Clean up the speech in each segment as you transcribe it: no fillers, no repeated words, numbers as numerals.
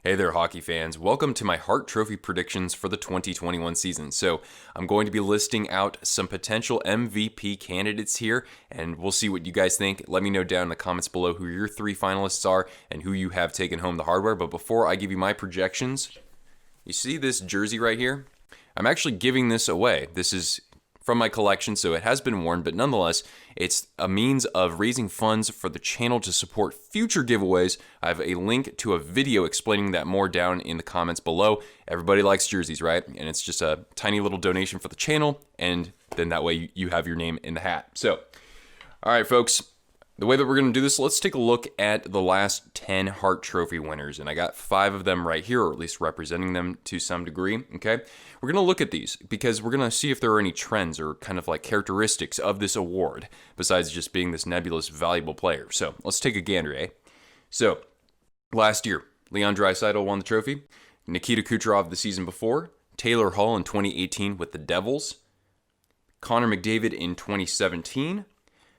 Hey there, hockey fans. Welcome to my Hart Trophy predictions for the 2021 season. So, I'm going to be listing out some potential MVP candidates here, and we'll see what you guys think. Let me know down in the comments below who your 3 finalists are and who you have taken home the hardware. But before I give you my projections, you see this jersey right here? I'm actually giving this away. This is from my collection, so it has been worn, but nonetheless, it's a means of raising funds for the channel to support future giveaways. I have a link to a video explaining that more down in the comments below. Everybody likes jerseys, right? And it's just a tiny little donation for the channel, and then that way you have your name in the hat. So, all right, folks. The way that we're going to do this, let's take a look at the last 10 Hart Trophy winners. And I got 5 of them right here, or at least representing them to some degree, okay? We're going to look at these because we're going to see if there are any trends or kind of like characteristics of this award besides just being this nebulous, valuable player. So let's take a gander, eh? So last year, Leon Draisaitl won the trophy. Nikita Kucherov the season before. Taylor Hall in 2018 with the Devils. Conor Mcdavid in 2017.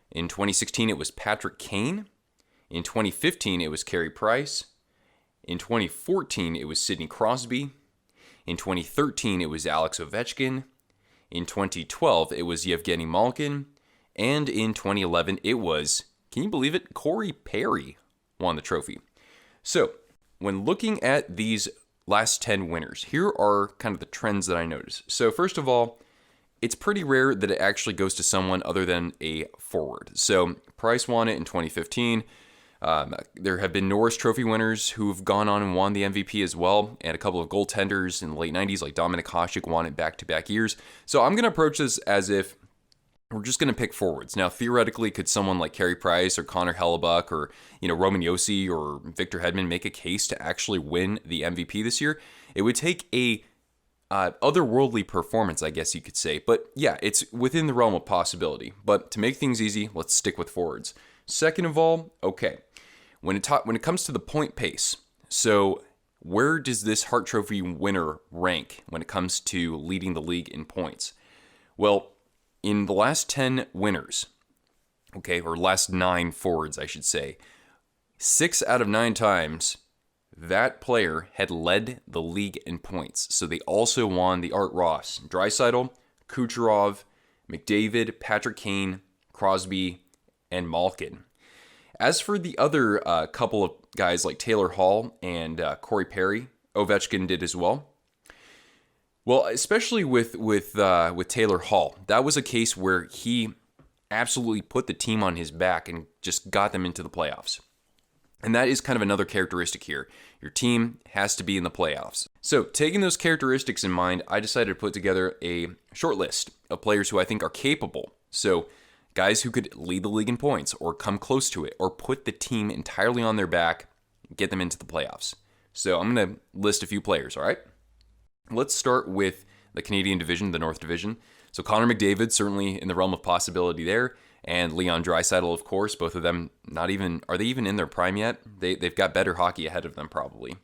In 2016, it was Patrick Kane. In 2015, it was Carey Price. In 2014, it was Sidney Crosby. In 2013, it was Alex Ovechkin. In 2012, it was Evgeny Malkin. And in 2011, it was, can you believe it, Corey Perry won the trophy. So, when looking at these last 10 winners, here are kind of the trends that I noticed. So, first of all, it's pretty rare that it actually goes to someone other than a forward. So Price won it in 2015. There have been Norris Trophy winners who have gone on and won the MVP as well, and a couple of goaltenders in the late 90s like Dominik Hasek won it back-to-back years. So I'm going to approach this as if we're just going to pick forwards. Now, theoretically, could someone like Carey Price or Connor Hellebuyck or Roman Josi or Victor Hedman make a case to actually win the MVP this year? It would take a otherworldly performance, I guess you could say. But yeah, it's within the realm of possibility. But to make things easy, let's stick with forwards. Second of all, okay, when it comes to the point pace, so where does this Hart Trophy winner rank when it comes to leading the league in points? Well, in the last 10 winners, okay, or last 9 forwards, I should say, 6 out of 9 times that player had led the league in points. So they also won the Art Ross, Draisaitl, Kucherov, McDavid, Patrick Kane, Crosby, and Malkin. As for the other couple of guys like Taylor Hall and Corey Perry, Ovechkin did as well. Well, especially with Taylor Hall, that was a case where he absolutely put the team on his back and just got them into the playoffs. And that is kind of another characteristic here. Your team has to be in the playoffs. So, taking those characteristics in mind, I decided to put together a short list of players who I think are capable. So, guys who could lead the league in points or come close to it or put the team entirely on their back, get them into the playoffs. So, I'm going to list a few players, all right? Let's start with the Canadian division, the North Division. So, Connor McDavid, certainly in the realm of possibility there. And Leon Draisaitl, of course, both of them are they even in their prime yet? They've got better hockey ahead of them, probably.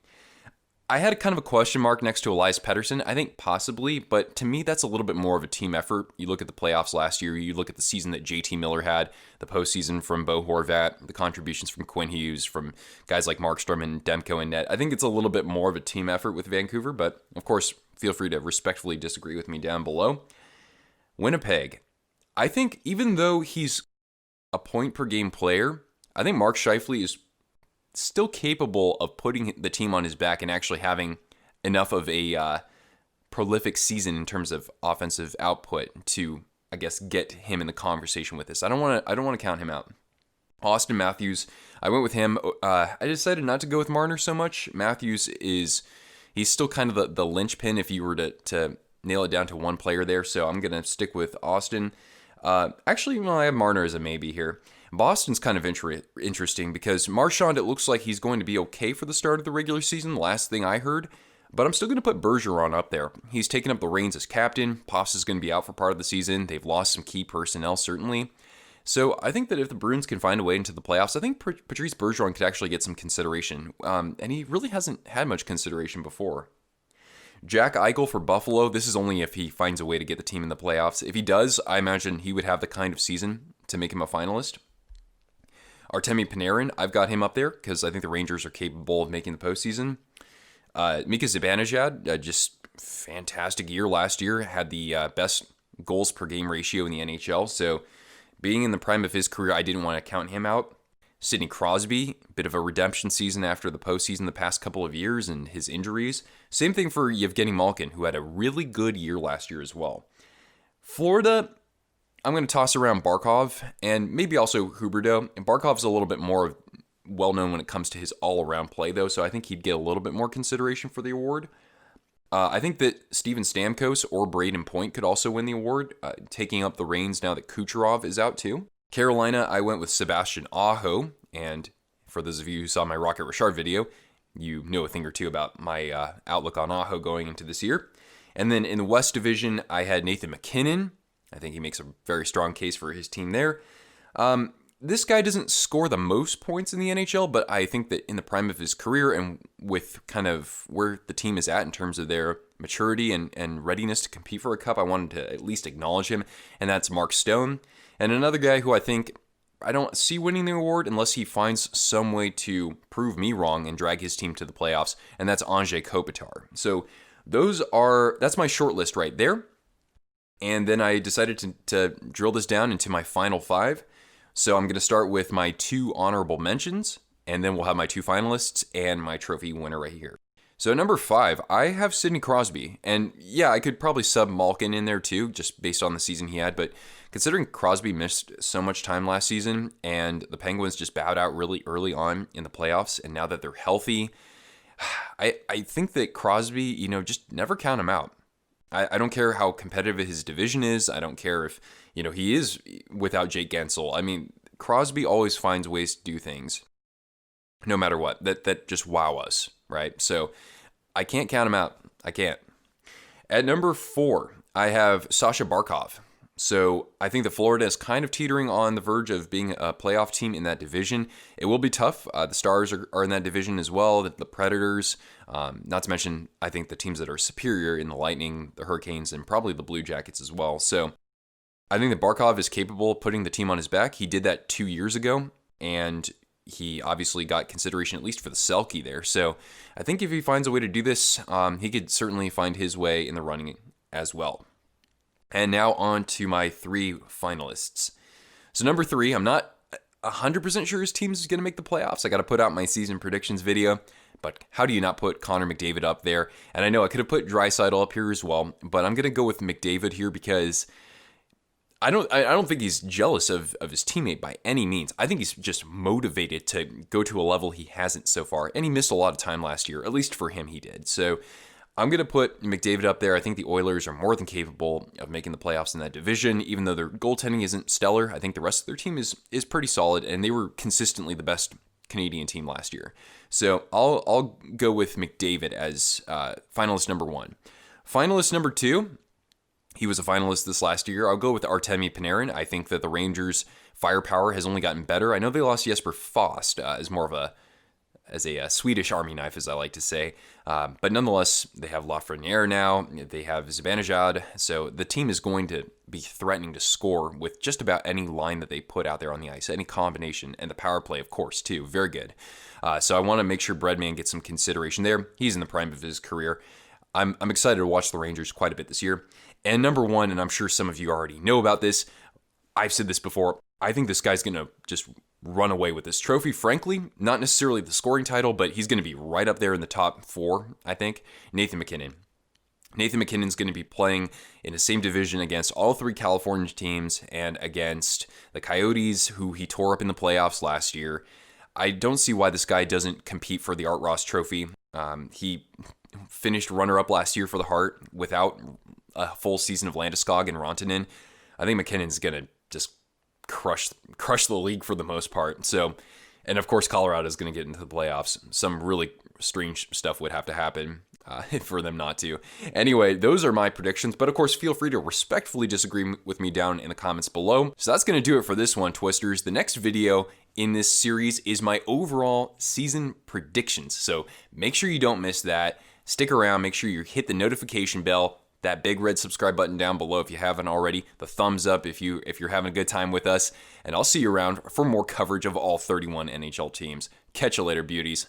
I had kind of a question mark next to Elias Pettersson. I think possibly, but to me, that's a little bit more of a team effort. You look at the playoffs last year, you look at the season that JT Miller had, the postseason from Bo Horvat, the contributions from Quinn Hughes, from guys like Markstrom and Demko and net. I think it's a little bit more of a team effort with Vancouver, but of course, feel free to respectfully disagree with me down below. Winnipeg. I think even though he's a point per game player, I think Mark Scheifele is still capable of putting the team on his back and actually having enough of a prolific season in terms of offensive output to, I guess, get him in the conversation with this. I don't want to count him out. Austin Matthews, I went with him. I decided not to go with Marner so much. Matthews he's still kind of the linchpin if you were to nail it down to one player there. So I'm going to stick with Austin. Actually, I have Marner as a maybe here. Boston's kind of interesting because Marchand, it looks like he's going to be okay for the start of the regular season, last thing I heard. But I'm still going to put Bergeron up there. He's taken up the reins as captain. Pops is going to be out for part of the season. They've lost some key personnel, certainly. So I think that if the Bruins can find a way into the playoffs, I think Patrice Bergeron could actually get some consideration. And he really hasn't had much consideration before. Jack Eichel for Buffalo, this is only if he finds a way to get the team in the playoffs. If he does, I imagine he would have the kind of season to make him a finalist. Artemi Panarin, I've got him up there because I think the Rangers are capable of making the postseason. Mika Zibanejad, just fantastic year last year, had the best goals per game ratio in the NHL. So being in the prime of his career, I didn't want to count him out. Sidney Crosby, bit of a redemption season after the postseason the past couple of years and his injuries. Same thing for Evgeny Malkin, who had a really good year last year as well. Florida, I'm going to toss around Barkhoff and maybe also Huberdeau. And Barkhoff's a little bit more well-known when it comes to his all-around play, though, so I think he'd get a little bit more consideration for the award. I think that Steven Stamkos or Braden Point could also win the award, taking up the reins now that Kucherov is out too. Carolina, I went with Sebastian Aho, and for those of you who saw my Rocket Richard video, you know a thing or two about my outlook on Aho going into this year. And then in the West Division, I had Nathan McKinnon. I think he makes a very strong case for his team there. This guy doesn't score the most points in the NHL, but I think that in the prime of his career and with kind of where the team is at in terms of their maturity and readiness to compete for a cup, I wanted to at least acknowledge him, and that's Mark Stone. And another guy who I think I don't see winning the award unless he finds some way to prove me wrong and drag his team to the playoffs, and that's Anze Kopitar. So that's my short list right there. And then I decided to drill this down into my final five. So I'm going to start with my 2 honorable mentions, and then we'll have my 2 finalists and my trophy winner right here. So number 5, I have Sidney Crosby. And yeah, I could probably sub Malkin in there too, just based on the season he had. But considering Crosby missed so much time last season, and the Penguins just bowed out really early on in the playoffs, and now that they're healthy, I think that Crosby, just never count him out. I don't care how competitive his division is. I don't care if, he is without Jake Gensel. I mean, Crosby always finds ways to do things, no matter what, that just wow us, right? So I can't count him out. I can't. At number 4, I have Sasha Barkhoff. So I think that Florida is kind of teetering on the verge of being a playoff team in that division. It will be tough. The Stars are in that division as well, the Predators, not to mention, I think the teams that are superior in the Lightning, the Hurricanes, and probably the Blue Jackets as well. So I think that Barkhoff is capable of putting the team on his back. He did that 2 years ago, and he obviously got consideration at least for the Selke there. So I think if he finds a way to do this, he could certainly find his way in the running as well. And now on to my 3 finalists. So number 3, I'm not 100% sure his team is going to make the playoffs. I got to put out my season predictions video, but how do you not put Conor McDavid up there? And I know I could have put Draisaitl up here as well, but I'm going to go with McDavid here because I don't think he's jealous of his teammate by any means. I think he's just motivated to go to a level he hasn't so far, and he missed a lot of time last year. At least for him, he did. So I'm going to put McDavid up there. I think the Oilers are more than capable of making the playoffs in that division, even though their goaltending isn't stellar. I think the rest of their team is pretty solid, and they were consistently the best Canadian team last year. So I'll go with McDavid as finalist number 1. Finalist number 2, he was a finalist this last year. I'll go with Artemi Panarin. I think that the Rangers' firepower has only gotten better. I know they lost Jesper Fast as more of a Swedish army knife, as I like to say. But nonetheless, they have Lafreniere now. They have Zibanejad. So the team is going to be threatening to score with just about any line that they put out there on the ice, any combination, and the power play, of course, too. Very good. So I want to make sure Breadman gets some consideration there. He's in the prime of his career. I'm excited to watch the Rangers quite a bit this year. And number 1, and I'm sure some of you already know about this, I've said this before, I think this guy's going to just run away with this trophy. Frankly, not necessarily the scoring title, but he's going to be right up there in the top 4, I think. Nathan McKinnon. Nathan McKinnon's going to be playing in the same division against all 3 California teams and against the Coyotes, who he tore up in the playoffs last year. I don't see why this guy doesn't compete for the Art Ross Trophy. He finished runner-up last year for the Hart without a full season of Landeskog and Rantanen. I think McKinnon's going to just crush the league for the most part. So, and of course, Colorado is going to get into the playoffs. Some really strange stuff would have to happen for them not to. Anyway, those are my predictions. But of course, feel free to respectfully disagree with me down in the comments below. So that's going to do it for this one, Twisters. The next video in this series is my overall season predictions. So make sure you don't miss that. Stick around. Make sure you hit the notification bell, that big red subscribe button down below if you haven't already, the thumbs up if you're having a good time with us, and I'll see you around for more coverage of all 31 NHL teams. Catch you later, beauties.